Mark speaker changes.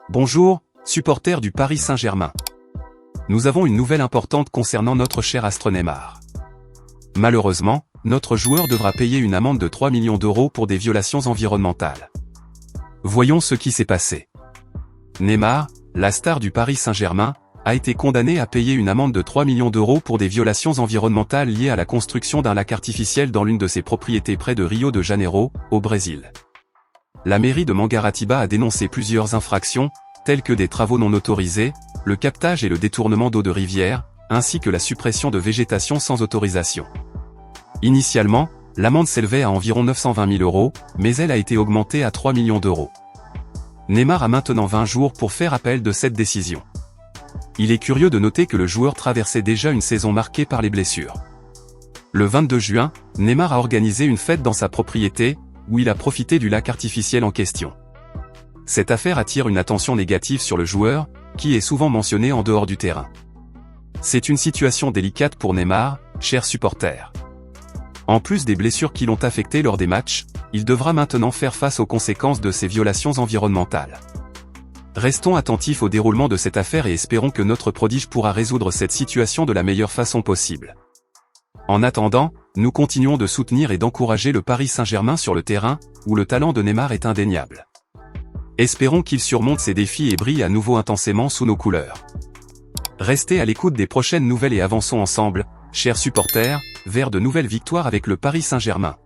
Speaker 1: Bonjour, supporters du Paris Saint-Germain. Nous avons une nouvelle importante concernant notre cher astre Neymar. Malheureusement, notre joueur devra payer une amende de 3 millions d'euros pour des violations environnementales. Voyons ce qui s'est passé. Neymar, la star du Paris Saint-Germain, a été condamné à payer une amende de 3 millions d'euros pour des violations environnementales liées à la construction d'un lac artificiel dans l'une de ses propriétés près de Rio de Janeiro, au Brésil. La mairie de Mangaratiba a dénoncé plusieurs infractions, telles que des travaux non autorisés, le captage et le détournement d'eau de rivière, ainsi que la suppression de végétation sans autorisation. Initialement, l'amende s'élevait à environ 920 000 euros, mais elle a été augmentée à 3 millions d'euros. Neymar a maintenant 20 jours pour faire appel de cette décision. Il est curieux de noter que le joueur traversait déjà une saison marquée par les blessures. Le 22 juin, Neymar a organisé une fête dans sa propriété, où il a profité du lac artificiel en question. Cette affaire attire une attention négative sur le joueur, qui est souvent mentionné en dehors du terrain. C'est une situation délicate pour Neymar, cher supporter. En plus des blessures qui l'ont affecté lors des matchs, il devra maintenant faire face aux conséquences de ces violations environnementales. Restons attentifs au déroulement de cette affaire et espérons que notre prodige pourra résoudre cette situation de la meilleure façon possible. En attendant, nous continuons de soutenir et d'encourager le Paris Saint-Germain sur le terrain, où le talent de Neymar est indéniable. Espérons qu'il surmonte ces défis et brille à nouveau intensément sous nos couleurs. Restez à l'écoute des prochaines nouvelles et avançons ensemble, chers supporters, vers de nouvelles victoires avec le Paris Saint-Germain.